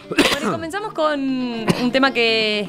Bueno, comenzamos con un tema que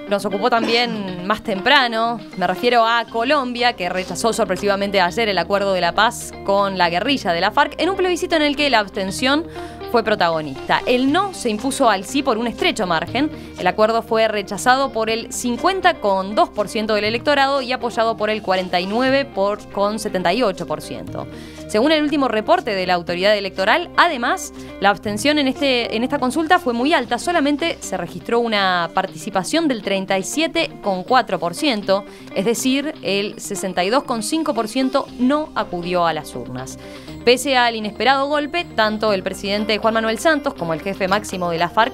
nos ocupó también más temprano. Me refiero a Colombia, que rechazó sorpresivamente ayer el acuerdo de la paz con la guerrilla de la FARC en un plebiscito en el que la abstención fue protagonista. El no se impuso al sí por un estrecho margen. El acuerdo fue rechazado por el 50,2% del electorado y apoyado por el 49,78%. Según el último reporte de la autoridad electoral, además, la abstención en esta consulta fue muy alta. Solamente se registró una participación del 37,4%, es decir, el 62,5% no acudió a las urnas. Pese al inesperado golpe, tanto el presidente Juan Manuel Santos como el jefe máximo de la FARC,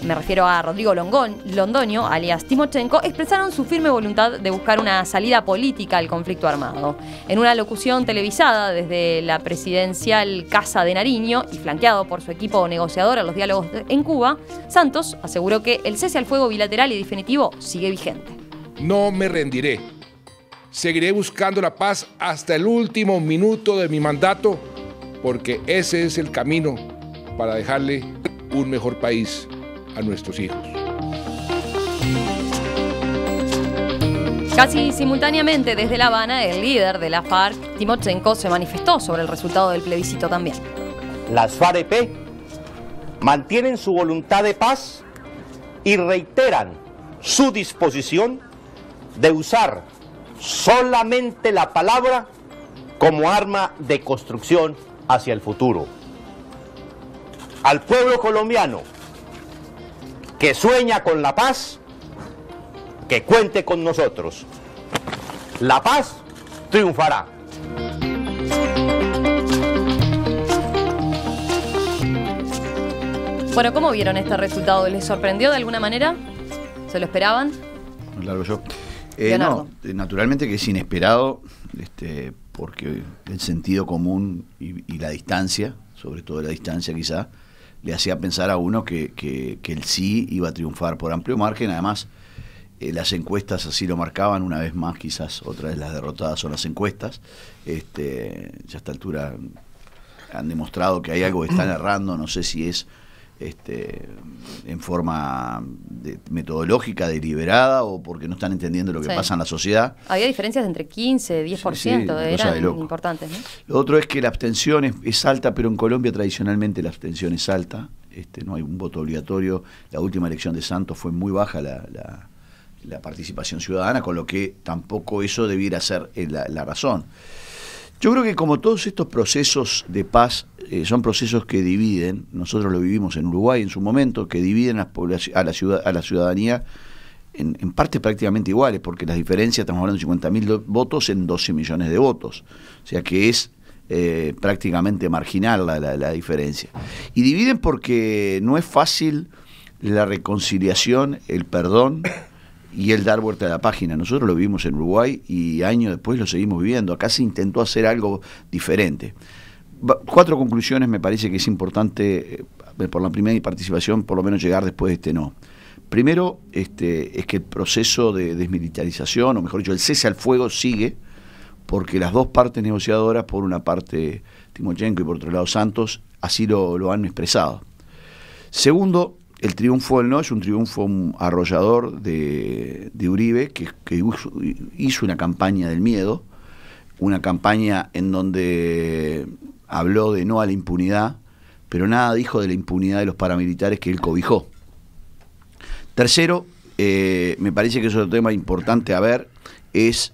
me refiero a Rodrigo Londoño, alias Timochenko, expresaron su firme voluntad de buscar una salida política al conflicto armado. En una locución televisada desde la presidencial Casa de Nariño y flanqueado por su equipo negociador en los diálogos en Cuba, Santos aseguró que el cese al fuego bilateral y definitivo sigue vigente. No me rendiré. Seguiré buscando la paz hasta el último minuto de mi mandato, porque ese es el camino para dejarle un mejor país a nuestros hijos. Casi simultáneamente desde La Habana, el líder de la FARC, Timochenko, se manifestó sobre el resultado del plebiscito también. Las FARC-EP mantienen su voluntad de paz y reiteran su disposición de usar solamente la palabra como arma de construcción hacia el futuro. Al pueblo colombiano que sueña con la paz, que cuente con nosotros. La paz triunfará. Bueno, ¿cómo vieron este resultado? ¿Les sorprendió de alguna manera? ¿Se lo esperaban? Largo yo. No, naturalmente que es inesperado, porque el sentido común y la distancia, sobre todo la distancia quizá, le hacía pensar a uno que el sí iba a triunfar por amplio margen. Además, las encuestas así lo marcaban, una vez más quizás otra de las derrotadas son las encuestas. Ya a esta altura han demostrado que hay algo que están errando, no sé si es en forma metodológica, deliberada, o porque no están entendiendo lo que pasa en la sociedad. Había diferencias de entre 15 y 10%, eran importantes, ¿no? Lo otro es que la abstención es alta, pero en Colombia tradicionalmente la abstención es alta, no hay un voto obligatorio. La última elección de Santos fue muy baja la participación ciudadana, con lo que tampoco eso debiera ser la razón. Yo creo que como todos estos procesos de paz son procesos que dividen, nosotros lo vivimos en Uruguay en su momento, que dividen a la ciudadanía en partes prácticamente iguales, porque las diferencias, estamos hablando de 50.000 votos en 12 millones de votos, o sea que es prácticamente marginal la diferencia. Y dividen porque no es fácil la reconciliación, el perdón y el dar vuelta a la página. Nosotros lo vivimos en Uruguay y años después lo seguimos viviendo. Acá se intentó hacer algo diferente. 4 conclusiones me parece que es importante, por la primera participación, por lo menos llegar después de este no. Primero, es que el proceso de desmilitarización, o mejor dicho, el cese al fuego sigue, porque las dos partes negociadoras, por una parte Timochenko y por otro lado Santos, así lo han expresado. Segundo, el triunfo del no es un triunfo arrollador de Uribe, que hizo una campaña del miedo, una campaña en donde habló de no a la impunidad, pero nada dijo de la impunidad de los paramilitares que él cobijó. Tercero, me parece que es otro tema importante a ver, es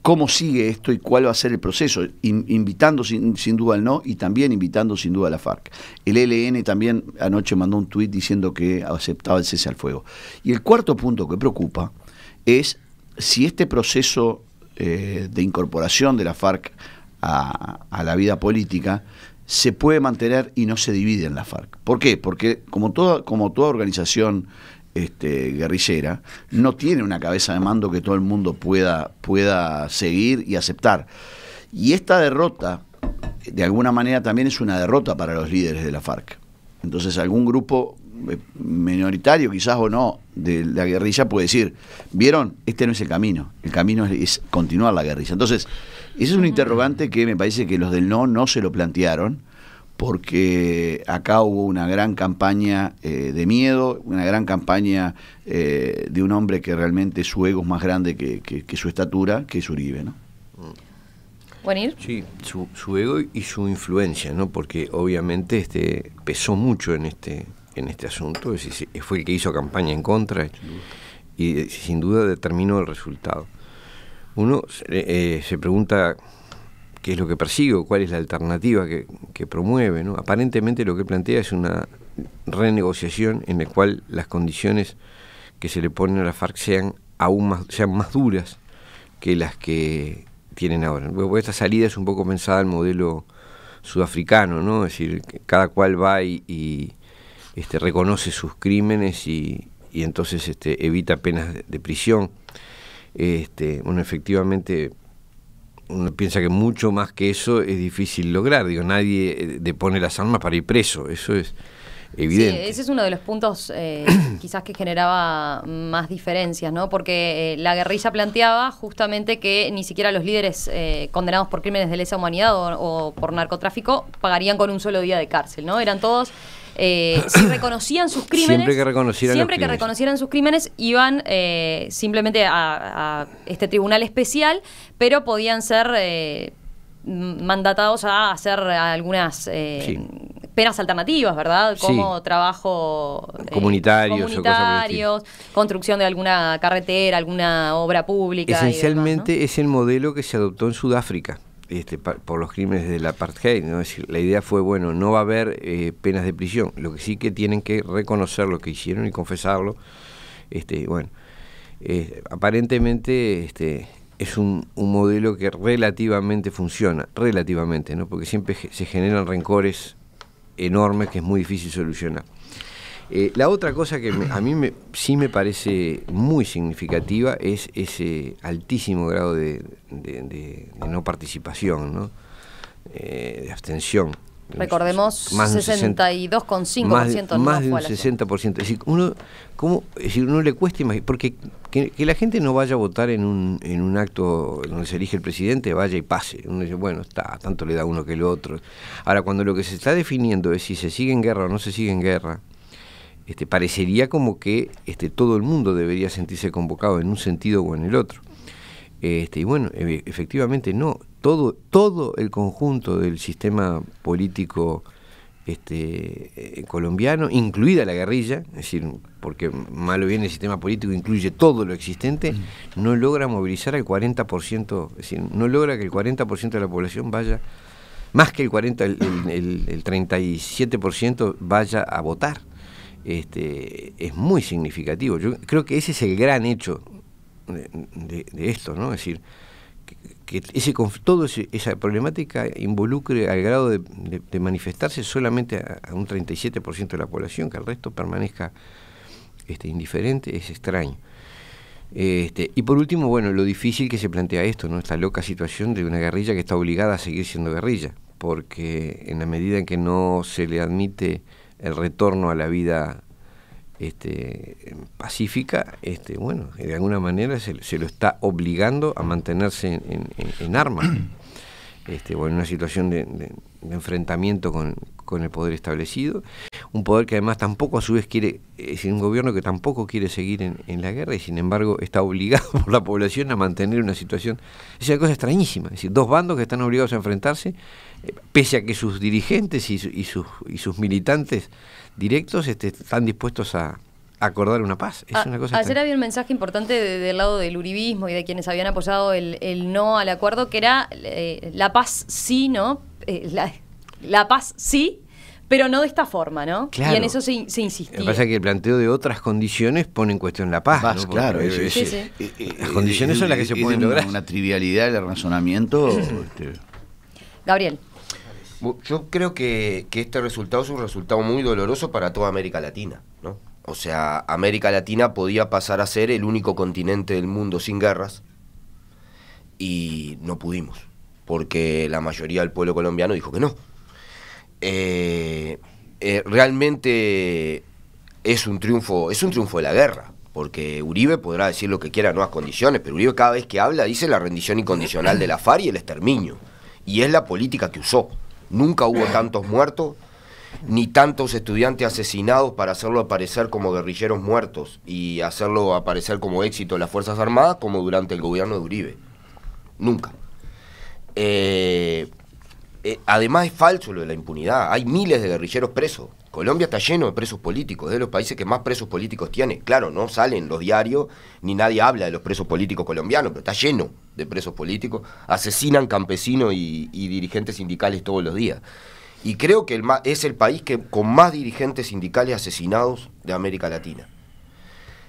cómo sigue esto y cuál va a ser el proceso, invitando sin duda al no y también invitando sin duda a la FARC. El ELN también anoche mandó un tuit diciendo que aceptaba el cese al fuego. Y el cuarto punto que preocupa es si este proceso de incorporación de la FARC a la vida política se puede mantener y no se divide en la FARC. ¿Por qué? Porque como toda organización guerrillera, no tiene una cabeza de mando que todo el mundo pueda seguir y aceptar. Y esta derrota, de alguna manera, también es una derrota para los líderes de la FARC. Entonces algún grupo minoritario, quizás o no, de la guerrilla puede decir, ¿vieron? Este no es el camino es continuar la guerrilla. Entonces, ese es un interrogante que me parece que los del no se lo plantearon, porque acá hubo una gran campaña de miedo, una gran campaña de un hombre que realmente su ego es más grande que su estatura, que es Uribe, ¿no? ¿Buenir? Sí, su ego y su influencia, ¿no? Porque obviamente pesó mucho en este asunto, es decir, fue el que hizo campaña en contra y sin duda determinó el resultado. Uno se pregunta qué es lo que persigue, cuál es la alternativa que promueve, ¿no? Aparentemente lo que plantea es una renegociación en la cual las condiciones que se le ponen a la FARC sean más duras que las que tienen ahora. Luego, esta salida es un poco pensada al modelo sudafricano, ¿no? Es decir, que cada cual va y reconoce sus crímenes y entonces evita penas de prisión. Bueno, efectivamente, uno piensa que mucho más que eso es difícil lograr. Digo, nadie depone las armas para ir preso, eso es evidente. Sí, ese es uno de los puntos quizás que generaba más diferencias, ¿no? Porque la guerrilla planteaba justamente que ni siquiera los líderes condenados por crímenes de lesa humanidad o por narcotráfico pagarían con un solo día de cárcel, ¿no? Eran todos... si reconocían sus crímenes, siempre que reconocieran sus crímenes, iban simplemente a este tribunal especial, pero podían ser mandatados a hacer algunas penas alternativas, ¿verdad? Como trabajo comunitarios, o cosas construcción de alguna carretera, alguna obra pública. Esencialmente y demás, ¿no? Es el modelo que se adoptó en Sudáfrica. Por los crímenes del apartheid, ¿no? Es decir, la idea fue, bueno, no va a haber penas de prisión, lo que sí que tienen que reconocer lo que hicieron y confesarlo. Aparentemente es un modelo que relativamente funciona, ¿no? Porque siempre se generan rencores enormes que es muy difícil solucionar. La otra cosa que a mí sí me parece muy significativa es ese altísimo grado de no participación, ¿no? De abstención. Recordemos, 62,5% más de un 60%. Es decir, uno le cuesta imaginar, porque que la gente no vaya a votar en un acto donde se elige el presidente, vaya y pase. Uno dice, bueno, tanto le da uno que el otro. Ahora, cuando lo que se está definiendo es si se sigue en guerra o no se sigue en guerra, parecería como que todo el mundo debería sentirse convocado en un sentido o en el otro. Y bueno, efectivamente no. Todo el conjunto del sistema político colombiano, incluida la guerrilla, es decir, porque mal o bien el sistema político incluye todo lo existente, no logra movilizar al 40%, es decir, no logra que el 40% de la población vaya, más que el 37% vaya a votar. Es muy significativo. Yo creo que ese es el gran hecho de esto, ¿no? Es decir, que esa problemática involucre al grado de manifestarse solamente a un 37% de la población, que el resto permanezca indiferente, es extraño. Y por último, bueno, lo difícil que se plantea esto, ¿no? Esta loca situación de una guerrilla que está obligada a seguir siendo guerrilla, porque en la medida en que no se le admite el retorno a la vida pacífica, bueno, de alguna manera se lo está obligando a mantenerse en armas, bueno, en una situación de enfrentamiento con el poder establecido, un poder que además tampoco a su vez quiere, es un gobierno que tampoco quiere seguir en la guerra y sin embargo está obligado por la población a mantener una situación. Es una cosa extrañísima, es decir, dos bandos que están obligados a enfrentarse, pese a que sus dirigentes y sus militantes directos están dispuestos a acordar una paz. Es una cosa ayer había un mensaje importante del lado del uribismo y de quienes habían apoyado el no al acuerdo, que era la paz sí, ¿no? La paz sí, pero no de esta forma, ¿no? Claro. Y en eso se insistía. Lo que pasa es que el planteo de otras condiciones pone en cuestión la paz, ¿no? Claro. Las condiciones son las que se pueden lograr. Una trivialidad del razonamiento. Gabriel. Yo creo que este resultado es un resultado muy doloroso para toda América Latina, ¿no? O sea, América Latina podía pasar a ser el único continente del mundo sin guerras y no pudimos, porque la mayoría del pueblo colombiano dijo que no. Realmente es un triunfo de la guerra, porque Uribe podrá decir lo que quiera en nuevas condiciones, pero Uribe cada vez que habla dice la rendición incondicional de la FARC y el exterminio, y es la política que usó. Nunca hubo tantos muertos, ni tantos estudiantes asesinados para hacerlo aparecer como guerrilleros muertos y hacerlo aparecer como éxito de las Fuerzas Armadas como durante el gobierno de Uribe. Nunca. Además es falso lo de la impunidad. Hay miles de guerrilleros presos. Colombia está lleno de presos políticos, es de los países que más presos políticos tiene. Claro, no salen los diarios, ni nadie habla de los presos políticos colombianos, pero está lleno de presos políticos. Asesinan campesinos y dirigentes sindicales todos los días. Y creo que es el país con más dirigentes sindicales asesinados de América Latina.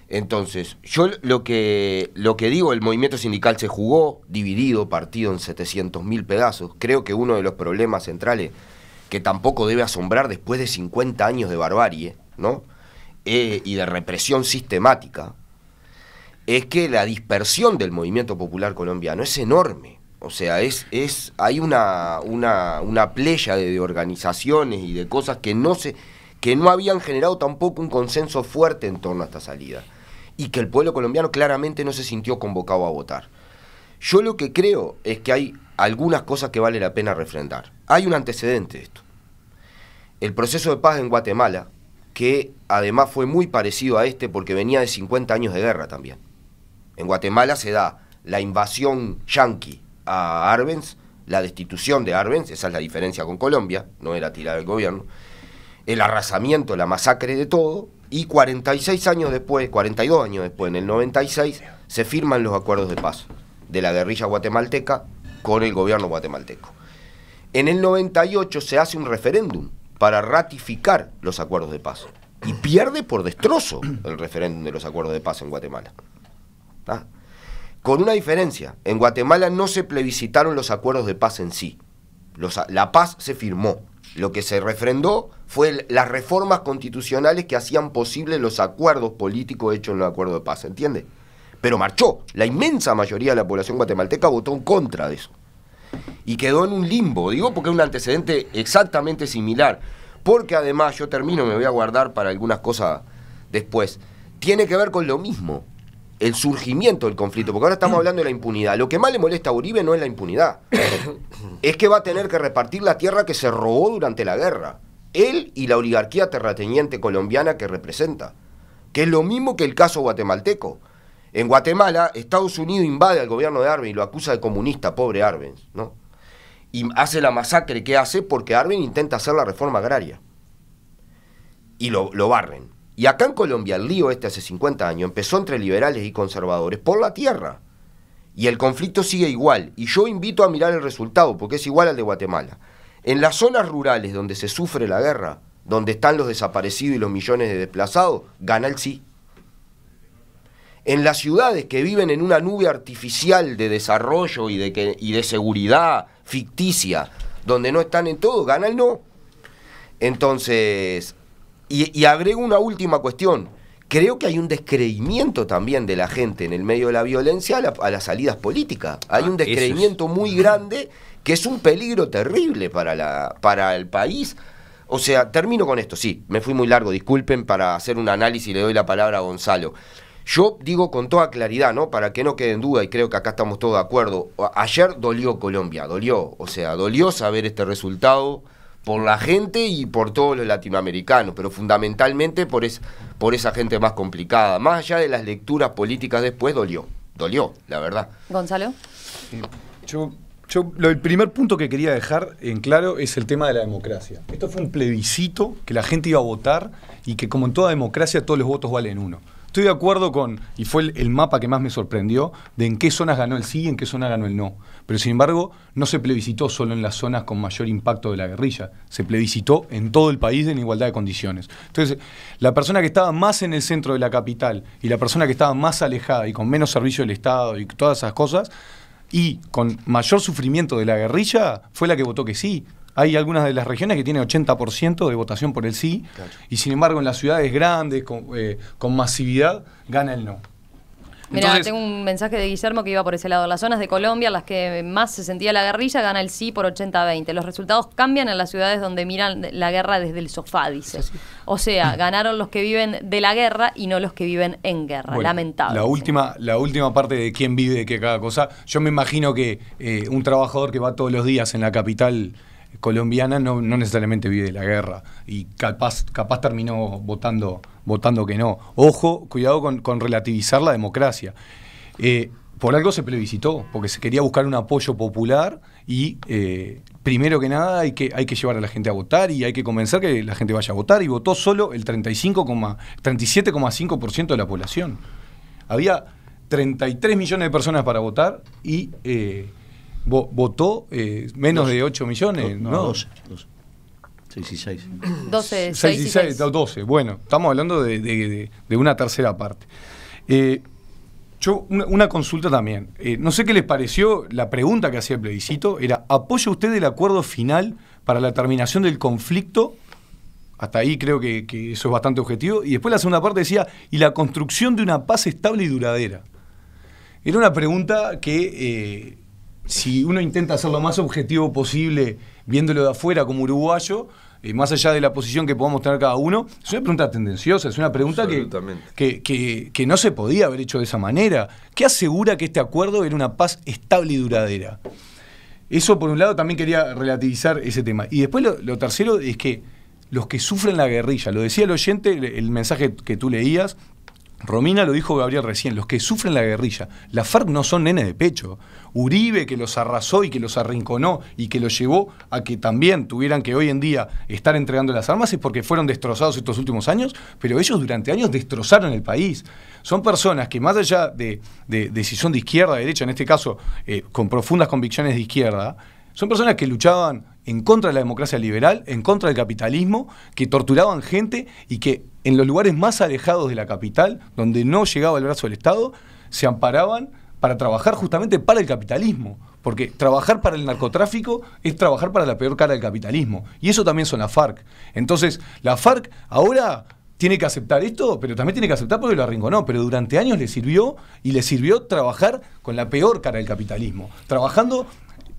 Entonces, yo lo que digo, el movimiento sindical se jugó dividido, partido en 700.000 pedazos. Creo que uno de los problemas centrales que tampoco debe asombrar después de 50 años de barbarie, ¿no? Y de represión sistemática, es que la dispersión del movimiento popular colombiano es enorme. O sea, hay una playa de organizaciones y de cosas que no habían generado tampoco un consenso fuerte en torno a esta salida. Y que el pueblo colombiano claramente no se sintió convocado a votar. Yo lo que creo es que hay algunas cosas que vale la pena refrendar. Hay un antecedente de esto. El proceso de paz en Guatemala, que además fue muy parecido a este porque venía de 50 años de guerra también. En Guatemala se da la invasión yanqui a Arbenz, la destitución de Arbenz, esa es la diferencia con Colombia, no era tirar el gobierno, el arrasamiento, la masacre de todo, y 42 años después, en el 96, se firman los acuerdos de paz de la guerrilla guatemalteca con el gobierno guatemalteco. En el 98 se hace un referéndum para ratificar los acuerdos de paz, y pierde por destrozo el referéndum de los acuerdos de paz en Guatemala. ¿Ah? Con una diferencia, en Guatemala no se plebiscitaron los acuerdos de paz en sí, la paz se firmó, lo que se refrendó fue las reformas constitucionales que hacían posible los acuerdos políticos hechos en los acuerdos de paz, ¿entiende? Pero marchó, la inmensa mayoría de la población guatemalteca votó en contra de eso, y quedó en un limbo, digo porque es un antecedente exactamente similar, porque además, yo termino, me voy a guardar para algunas cosas después, tiene que ver con lo mismo, el surgimiento del conflicto, porque ahora estamos hablando de la impunidad. Lo que más le molesta a Uribe no es la impunidad, es que va a tener que repartir la tierra que se robó durante la guerra, él y la oligarquía terrateniente colombiana que representa, que es lo mismo que el caso guatemalteco. En Guatemala, Estados Unidos invade al gobierno de Arbenz y lo acusa de comunista, pobre Arbenz, ¿no? Y hace la masacre que hace porque Arbenz intenta hacer la reforma agraria, y lo barren. Y acá en Colombia el lío hace 50 años empezó entre liberales y conservadores por la tierra. Y el conflicto sigue igual. Y yo invito a mirar el resultado, porque es igual al de Guatemala. En las zonas rurales donde se sufre la guerra, donde están los desaparecidos y los millones de desplazados, gana el sí. En las ciudades que viven en una nube artificial de desarrollo y de seguridad ficticia, donde no están en todo, gana el no. Entonces... Y agrego una última cuestión. Creo que hay un descreimiento también de la gente en el medio de la violencia a las salidas políticas. Hay un descreimiento muy grande que es un peligro terrible para el país. O sea, termino con esto, sí, me fui muy largo, disculpen, para hacer un análisis le doy la palabra a Gonzalo. Yo digo con toda claridad, ¿no? Para que no quede en duda, y creo que acá estamos todos de acuerdo, ayer dolió Colombia, dolió saber este resultado por la gente y por todos los latinoamericanos, pero fundamentalmente por esa gente más complicada. Más allá de las lecturas políticas después, dolió, la verdad. ¿Gonzalo? El primer punto que quería dejar en claro es el tema de la democracia. Esto fue un plebiscito que la gente iba a votar y que, como en toda democracia, todos los votos valen uno. Estoy de acuerdo y fue el mapa que más me sorprendió, de en qué zonas ganó el sí y en qué zonas ganó el no. Pero sin embargo, no se plebiscitó solo en las zonas con mayor impacto de la guerrilla, se plebiscitó en todo el país en igualdad de condiciones. Entonces, la persona que estaba más en el centro de la capital y la persona que estaba más alejada y con menos servicio del Estado y todas esas cosas, y con mayor sufrimiento de la guerrilla, fue la que votó que sí. Hay algunas de las regiones que tienen 80% de votación por el sí, claro. Y sin embargo en las ciudades grandes, con masividad, gana el no. Mira, tengo un mensaje de Guillermo que iba por ese lado. En las zonas de Colombia, en las que más se sentía la guerrilla, gana el sí por 80-20. Los resultados cambian en las ciudades donde miran la guerra desde el sofá, dice. O sea, ganaron los que viven de la guerra y no los que viven en guerra. Bueno, lamentable. La última parte de quién vive de qué cada cosa. Yo me imagino que un trabajador que va todos los días en la capital colombiana no necesariamente vive de la guerra y capaz terminó votando que no. Ojo, cuidado con relativizar la democracia. Por algo se plebiscitó, porque se quería buscar un apoyo popular y primero que nada hay que llevar a la gente a votar y hay que convencer que la gente vaya a votar, y votó solo el 37,5% de la población. Había 33 millones de personas para votar y votó menos de 8 millones. No, 12. 6 y 6. 12, 6 y 6, 12. Bueno, estamos hablando de una tercera parte. Una consulta también. No sé qué les pareció la pregunta que hacía el plebiscito. Era, ¿apoya usted el acuerdo final para la terminación del conflicto? Hasta ahí creo que eso es bastante objetivo. Y después la segunda parte decía, y la construcción de una paz estable y duradera. Era una pregunta que, si uno intenta ser lo más objetivo posible, viéndolo de afuera como uruguayo, más allá de la posición que podamos tener cada uno, es una pregunta tendenciosa, es una pregunta que no se podía haber hecho de esa manera. ¿Qué asegura que este acuerdo era una paz estable y duradera? Eso, por un lado, también quería relativizar ese tema. Y después lo tercero es que los que sufren la guerrilla, lo decía el oyente, el mensaje que tú leías, Romina, lo dijo Gabriel recién, los que sufren la guerrilla. La FARC no son nenes de pecho. Uribe, que los arrasó y que los arrinconó y que los llevó a que también tuvieran que hoy en día estar entregando las armas, es porque fueron destrozados estos últimos años, pero ellos durante años destrozaron el país. Son personas que, más allá de si son de izquierda o de derecha, en este caso con profundas convicciones de izquierda, son personas que luchaban en contra de la democracia liberal, en contra del capitalismo, que torturaban gente y que en los lugares más alejados de la capital, donde no llegaba el brazo del Estado, se amparaban para trabajar justamente para el capitalismo. Porque trabajar para el narcotráfico es trabajar para la peor cara del capitalismo. Y eso también son la FARC. Entonces, la FARC ahora tiene que aceptar esto, pero también tiene que aceptar porque lo arrinconó. Pero durante años le sirvió trabajar con la peor cara del capitalismo. Trabajando,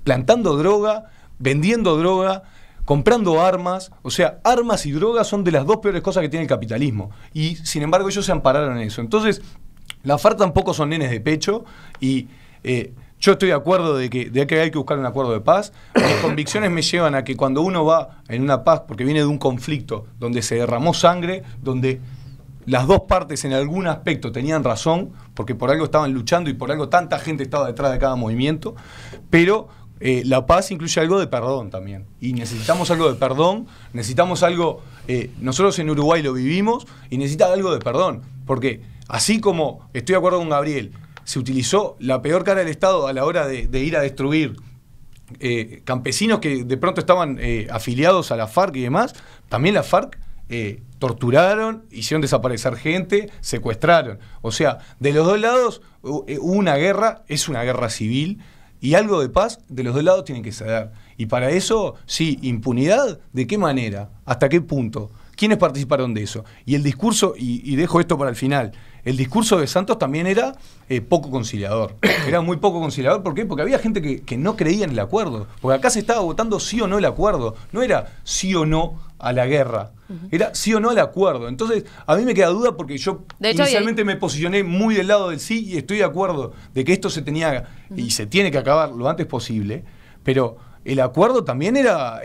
plantando droga, vendiendo droga, comprando armas. O sea, armas y drogas son de las dos peores cosas que tiene el capitalismo. Y, sin embargo, ellos se ampararon en eso. Entonces, la FARC tampoco son nenes de pecho y yo estoy de acuerdo de que hay que buscar un acuerdo de paz. Mis convicciones me llevan a que cuando uno va en una paz, porque viene de un conflicto donde se derramó sangre, donde las dos partes en algún aspecto tenían razón, porque por algo estaban luchando y por algo tanta gente estaba detrás de cada movimiento, pero la paz incluye algo de perdón también. Y necesitamos algo de perdón, necesitamos algo, nosotros en Uruguay lo vivimos, y necesita algo de perdón, porque así como estoy de acuerdo con Gabriel, se utilizó la peor cara del Estado a la hora de ir a destruir campesinos que de pronto estaban afiliados a la FARC y demás, también la FARC torturaron, hicieron desaparecer gente, secuestraron. O sea, de los dos lados hubo una guerra, es una guerra civil, y algo de paz de los dos lados tiene que ceder. Y para eso, sí, impunidad, ¿de qué manera? ¿Hasta qué punto? ¿Quiénes participaron de eso? Y el discurso, y dejo esto para el final, el discurso de Santos también era poco conciliador. Era muy poco conciliador. ¿Por qué? Porque había gente que no creía en el acuerdo. Porque acá se estaba votando sí o no el acuerdo. No era sí o no a la guerra. Era sí o no al acuerdo. Entonces, a mí me queda duda porque yo inicialmente me posicioné muy del lado del sí y estoy de acuerdo de que esto se tenía y se tiene que acabar lo antes posible. Pero el acuerdo también era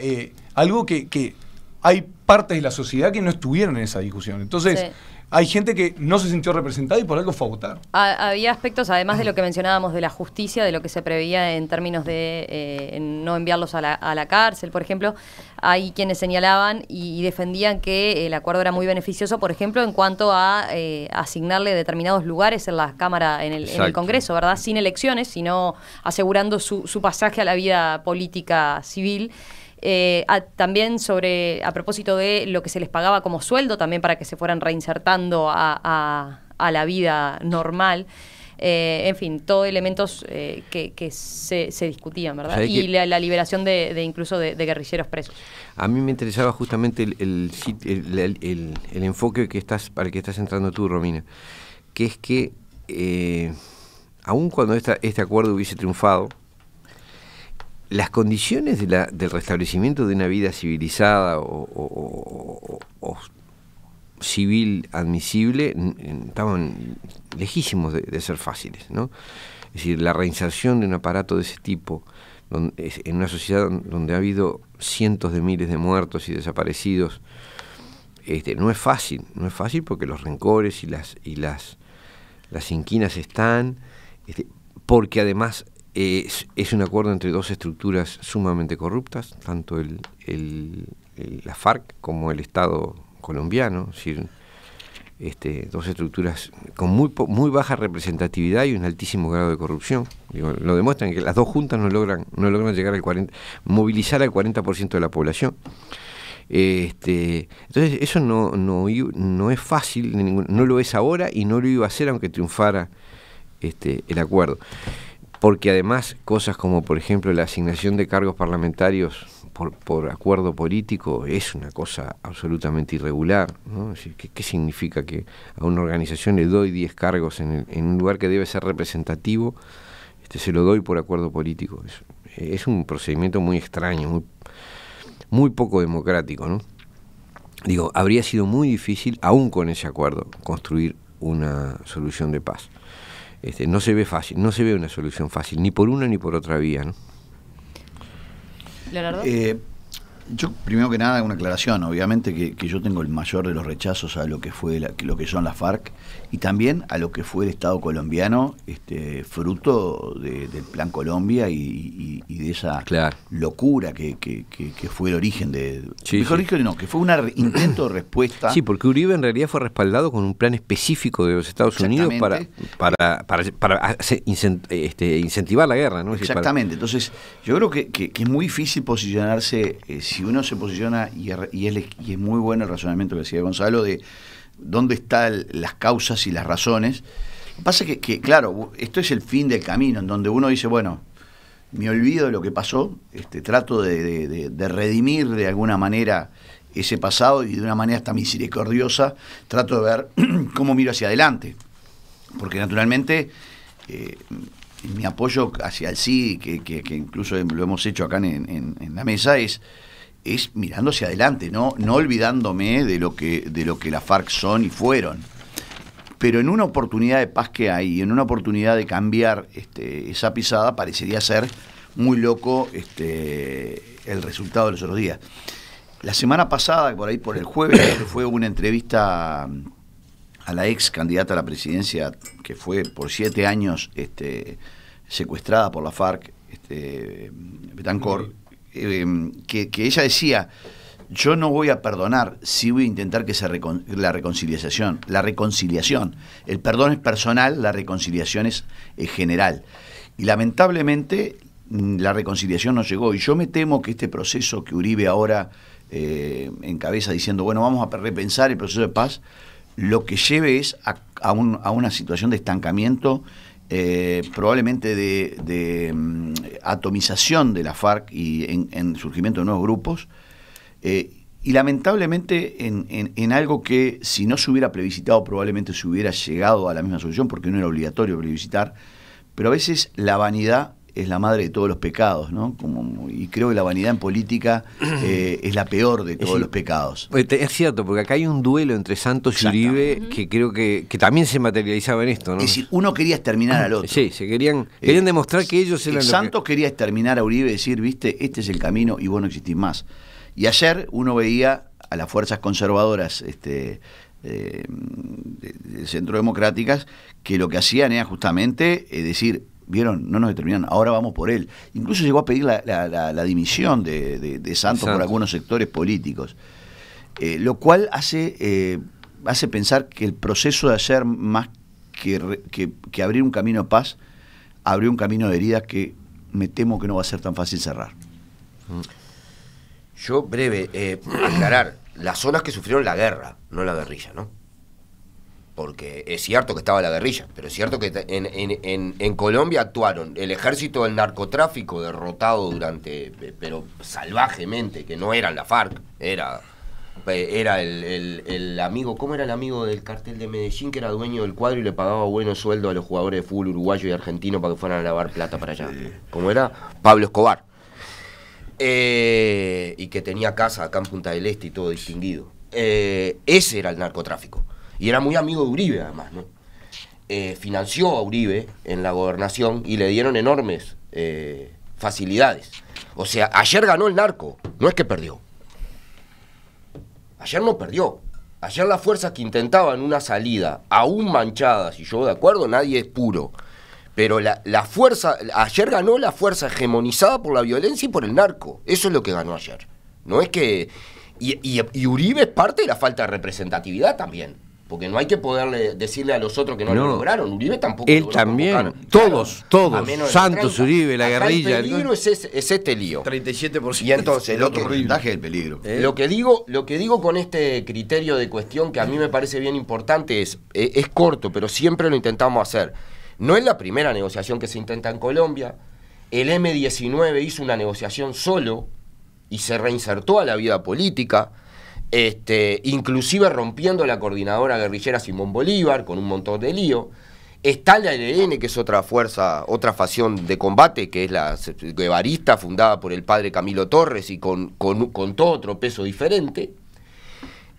algo que hay partes de la sociedad que no estuvieron en esa discusión. Entonces, hay gente que no se sintió representada y por algo fue a votar. Había aspectos, además de lo que mencionábamos de la justicia, de lo que se preveía en términos de no enviarlos a la cárcel, por ejemplo. Hay quienes señalaban y defendían que el acuerdo era muy beneficioso, por ejemplo, en cuanto a asignarle determinados lugares en la Cámara, en el Congreso, ¿verdad? Sin elecciones, sino asegurando su pasaje a la vida política civil. También a propósito de lo que se les pagaba como sueldo, también para que se fueran reinsertando a la vida normal. En fin, todos elementos que se discutían, ¿verdad? Y la liberación incluso de guerrilleros presos. A mí me interesaba justamente el enfoque para el que estás entrando tú, Romina, que es que aun cuando este acuerdo hubiese triunfado, las condiciones del restablecimiento de una vida civilizada o civil admisible estaban lejísimos de ser fáciles, ¿no? Es decir, la reinserción de un aparato de ese tipo, en una sociedad donde ha habido cientos de miles de muertos y desaparecidos, no es fácil porque los rencores y las inquinas están, porque además es un acuerdo entre dos estructuras sumamente corruptas, tanto la FARC como el Estado colombiano, es decir, dos estructuras con muy baja representatividad y un altísimo grado de corrupción. Lo demuestran que las dos juntas no logran llegar movilizar al 40% de la población. Entonces eso no es fácil, no lo es ahora y no lo iba a hacer aunque triunfara el acuerdo. Porque además cosas como por ejemplo la asignación de cargos parlamentarios por acuerdo político es una cosa absolutamente irregular, ¿no? Es decir, ¿qué significa que a una organización le doy 10 cargos en un lugar que debe ser representativo, se lo doy por acuerdo político? Es un procedimiento muy extraño, muy poco democrático, ¿no? Digo, habría sido muy difícil, aún con ese acuerdo, construir una solución de paz. No se ve fácil, no se ve una solución fácil, ni por una ni por otra vía, ¿no? Leonardo. Yo, primero que nada, una aclaración. Obviamente que yo tengo el mayor de los rechazos a lo que fue lo que son las FARC y también a lo que fue el Estado colombiano, fruto del Plan Colombia y de esa locura que fue el origen de... que fue un intento de respuesta. Sí, porque Uribe en realidad fue respaldado con un plan específico de los Estados Unidos para incentivar la guerra, ¿no? Exactamente. Entonces, yo creo que es muy difícil posicionarse... si uno se posiciona, y es muy bueno el razonamiento que decía Gonzalo, de dónde están las causas y las razones. Lo que pasa es que, claro, esto es el fin del camino, en donde uno dice, bueno, me olvido de lo que pasó, trato de redimir de alguna manera ese pasado y de una manera hasta misericordiosa, trato de ver cómo miro hacia adelante. Porque naturalmente... mi apoyo hacia el sí, que incluso lo hemos hecho acá en la mesa, es mirando hacia adelante, no olvidándome de lo que la FARC son y fueron. Pero en una oportunidad de paz que hay, y en una oportunidad de cambiar esa pisada, parecería ser muy loco el resultado de los otros días. La semana pasada, por ahí por el jueves, fue una entrevista a la ex candidata a la presidencia, que fue por 7 años secuestrada por la FARC, Betancor, que ella decía, yo no voy a perdonar, sí voy a intentar que la reconciliación. El perdón es personal, la reconciliación es general. Y lamentablemente la reconciliación no llegó. Y yo me temo que este proceso que Uribe ahora encabeza diciendo, bueno, vamos a repensar el proceso de paz, lo que lleve es a una situación de estancamiento, probablemente de atomización de la FARC y en surgimiento de nuevos grupos, y lamentablemente en algo que si no se hubiera plebiscitado probablemente se hubiera llegado a la misma solución, porque no era obligatorio plebiscitar, pero a veces la vanidad es la madre de todos los pecados, ¿no? Y creo que la vanidad en política es la peor de todos los pecados. Es cierto, porque acá hay un duelo entre Santos y Uribe que creo que también se materializaba en esto, ¿no? Es decir, uno quería exterminar al otro. Sí, querían demostrar que ellos eran... Santos quería exterminar a Uribe y decir, viste, este es el camino y vos no existís más. Y ayer uno veía a las fuerzas conservadoras del Centro Democráticas que lo que hacían era justamente decir, vieron, no nos determinaron, ahora vamos por él. Incluso llegó a pedir la dimisión de Santos por algunos sectores políticos. Lo cual hace pensar que el proceso de hacer más que abrir un camino de paz, abrió un camino de heridas que me temo que no va a ser tan fácil cerrar. Yo, breve, aclarar, las zonas que sufrieron la guerra, no la guerrilla, ¿no? Porque es cierto que estaba la guerrilla, pero es cierto que en Colombia actuaron el ejército del narcotráfico derrotado pero salvajemente, que no eran la FARC, era el amigo, ¿cómo era el amigo del cartel de Medellín que era dueño del cuadro y le pagaba buenos sueldos a los jugadores de fútbol uruguayo y argentino para que fueran a lavar plata para allá? ¿Cómo era? Pablo Escobar. Y que tenía casa acá en Punta del Este y todo distinguido. Ese era el narcotráfico. Y era muy amigo de Uribe, además, ¿no? Financió a Uribe en la gobernación y le dieron enormes facilidades. O sea, ayer ganó el narco, no es que perdió. Ayer no perdió. Ayer las fuerzas que intentaban una salida, aún manchadas, y yo de acuerdo, nadie es puro, pero la fuerza, ayer ganó la fuerza hegemonizada por la violencia y por el narco. Eso es lo que ganó ayer. No es que... Y Uribe es parte de la falta de representatividad también. Porque no hay que poderle decirle a los otros que no lo lograron. Uribe tampoco él logró también. convocar. Todos. A menos de Santos, 30. Uribe, la Acá guerrilla. El peligro es este lío. 37%. Y entonces, El otro porcentaje del peligro. Lo que digo con este criterio de cuestión que a mí me parece bien importante es corto, pero siempre lo intentamos hacer. No es la primera negociación que se intenta en Colombia. El M-19 hizo una negociación solo y se reinsertó a la vida política, inclusive rompiendo la coordinadora guerrillera Simón Bolívar con un montón de lío. Está la ELN, que es otra fuerza, otra facción de combate, que es la guevarista, fundada por el padre Camilo Torres y con todo otro peso diferente.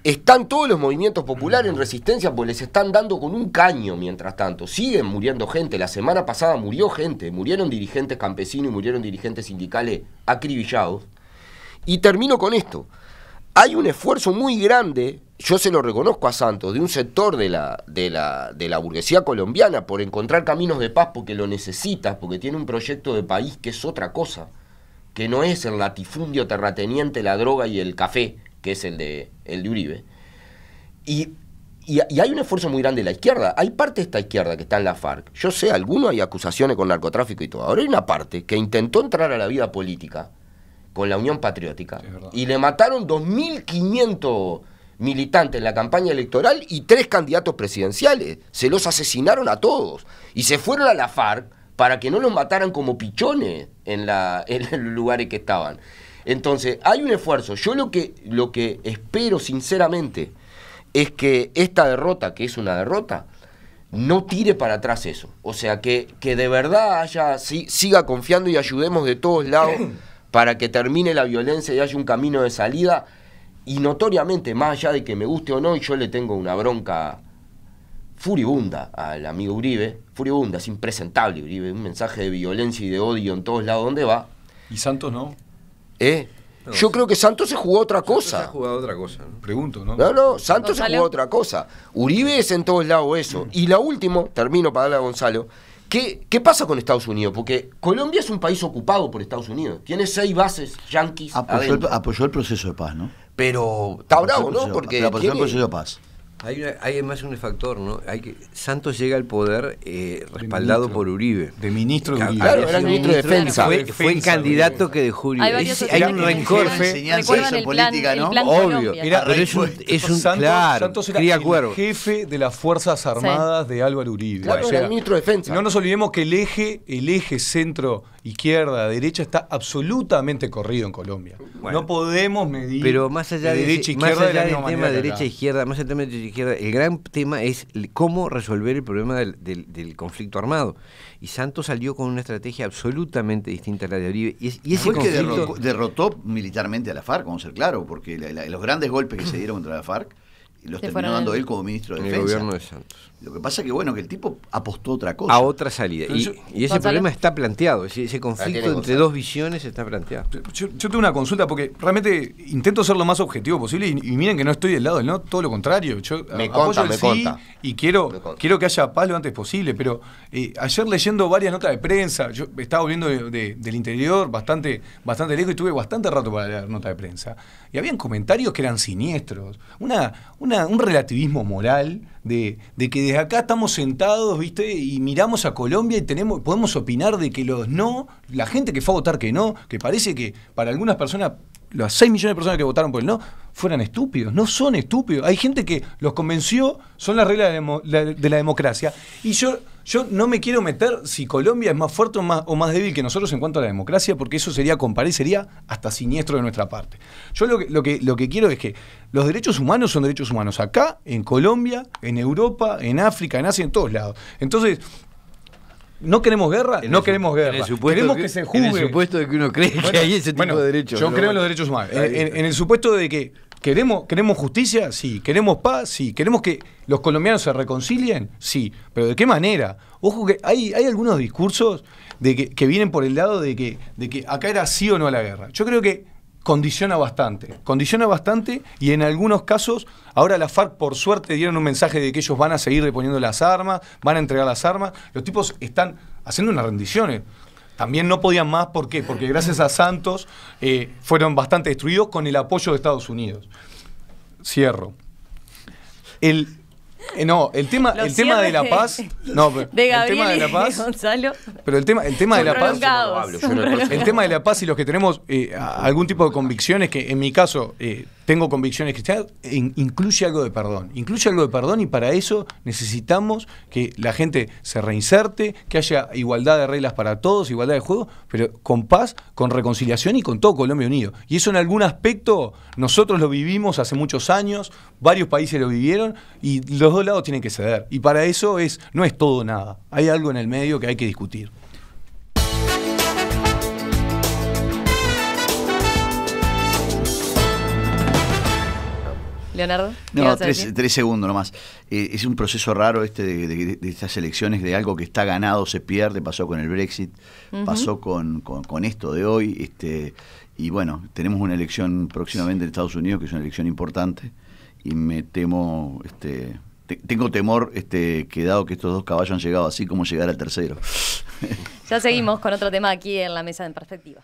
Están todos los movimientos populares en resistencia, pues les están dando con un caño mientras tanto. Siguen muriendo gente. La semana pasada murió gente. Murieron dirigentes campesinos y murieron dirigentes sindicales acribillados. Y termino con esto. Hay un esfuerzo muy grande, yo se lo reconozco a Santos, de un sector de la burguesía colombiana por encontrar caminos de paz porque lo necesita, porque tiene un proyecto de país que es otra cosa, que no es el latifundio terrateniente, la droga y el café, que es el de Uribe. Y hay un esfuerzo muy grande de la izquierda. Hay parte de esta izquierda que está en la FARC. Yo sé, algunos hay acusaciones con narcotráfico y todo. Ahora hay una parte que intentó entrar a la vida política con la Unión Patriótica y le mataron 2.500 militantes en la campaña electoral y 3 candidatos presidenciales. Se los asesinaron a todos. Y se fueron a la FARC para que no los mataran como pichones en los lugares que estaban. Entonces, hay un esfuerzo. Yo lo que espero sinceramente es que esta derrota, que es una derrota, no tire para atrás eso. O sea, que de verdad siga confiando y ayudemos de todos lados para que termine la violencia y haya un camino de salida. Y notoriamente, más allá de que me guste o no, y yo le tengo una bronca furibunda al amigo Uribe, furibunda, es impresentable Uribe, un mensaje de violencia y de odio en todos lados donde va. ¿Y Santos no? No, yo creo que Santos se jugó otra cosa. Se ha jugado otra cosa, ¿no? Pregunto, ¿no? No, Santos se jugó otra cosa. Uribe es en todos lados eso. Y la última, termino para darle a Gonzalo, ¿qué pasa con Estados Unidos? Porque Colombia es un país ocupado por Estados Unidos. Tiene 6 bases yanquis apoyó el proceso de paz, ¿no? Pero está bravo, ¿no? Porque apoyó el proceso de paz. Hay además un factor, ¿no? Santos llega al poder respaldado por Uribe. De ministro de Uribe. Claro, era el ministro de Defensa. Fue el candidato que dejó Uribe. Hay un rencor. Enseñanza de política, ¿no? Obvio. Pero es un Santos, claro, Santos era cría el cuervo. jefe de las Fuerzas Armadas de Álvaro Uribe. Claro, era el ministro de Defensa. No nos olvidemos que el eje centro, izquierda, derecha está absolutamente corrido en Colombia. Bueno, no podemos medir. Pero más allá de derecha izquierda del tema derecha-izquierda, más allá del tema derecha-izquierda, el gran tema es cómo resolver el problema del conflicto armado. Y Santos salió con una estrategia absolutamente distinta a la de Uribe. Y ese fue conflicto... que derrotó militarmente a la FARC, vamos a ser claros, porque los grandes golpes que se dieron contra la FARC los terminó dando él como ministro de Defensa. En el gobierno de Santos. Lo que pasa que que el tipo apostó a otra cosa. A otra salida. Y ese problema está planteado. Ese conflicto entre dos visiones está planteado. Yo tengo una consulta porque realmente intento ser lo más objetivo posible y miren que no estoy del lado del no, todo lo contrario. Yo apoyo el sí y quiero que haya paz lo antes posible, pero ayer leyendo varias notas de prensa, yo estaba volviendo del interior bastante lejos y tuve bastante rato para leer notas de prensa y habían comentarios que eran siniestros. Un relativismo moral de que desde acá estamos sentados, ¿viste? Y miramos a Colombia y podemos opinar de que los no, la gente que fue a votar que no, que parece que para algunas personas, las 6 millones de personas que votaron por el no, fueran estúpidos. No son estúpidos. Hay gente que los convenció, son las reglas de la democracia. Y yo no me quiero meter si Colombia es más fuerte o más débil que nosotros en cuanto a la democracia, porque eso sería comparar y sería hasta siniestro de nuestra parte. Yo lo que quiero es que los derechos humanos son derechos humanos acá, en Colombia, en Europa, en África, en Asia, en todos lados. Entonces, ¿no queremos guerra? No queremos guerra. Queremos que se juzgue. En el supuesto de que uno cree que hay ese tipo de derechos. Yo creo en los derechos humanos. En el supuesto de que ¿Queremos justicia? Sí. ¿Queremos paz? Sí. ¿Queremos que los colombianos se reconcilien? Sí. ¿Pero de qué manera? Ojo que hay algunos discursos que vienen por el lado de que acá era sí o no a la guerra. Yo creo que condiciona bastante y en algunos casos, ahora la FARC por suerte dieron un mensaje de que ellos van a seguir reponiendo las armas, van a entregar las armas, los tipos están haciendo unas rendiciones. También no podían más, ¿por qué? Porque gracias a Santos fueron bastante destruidos con el apoyo de Estados Unidos. Cierro. El tema de la paz, de Gabriel, el tema de la paz, Gonzalo, pero el tema de la paz, el tema de la paz y los que tenemos algún tipo de convicciones, que en mi caso tengo convicciones cristianas, incluye algo de perdón, y para eso necesitamos que la gente se reinserte, que haya igualdad de reglas para todos, igualdad de juego, pero con paz, con reconciliación y con todo Colombia unido. Y eso en algún aspecto nosotros lo vivimos hace muchos años, varios países lo vivieron y los dos lados tienen que ceder. Y para eso no es todo nada. Hay algo en el medio que hay que discutir. Leonardo. No, 3 segundos nomás. Es un proceso raro de estas elecciones, de algo que está ganado se pierde. Pasó con el Brexit, pasó con esto de hoy. Y bueno, tenemos una elección próximamente en Estados Unidos, que es una elección importante. Y me temo, tengo temor que dado que estos dos caballos han llegado así, como llegar al tercero. Ya seguimos con otro tema aquí en La Mesa en Perspectiva.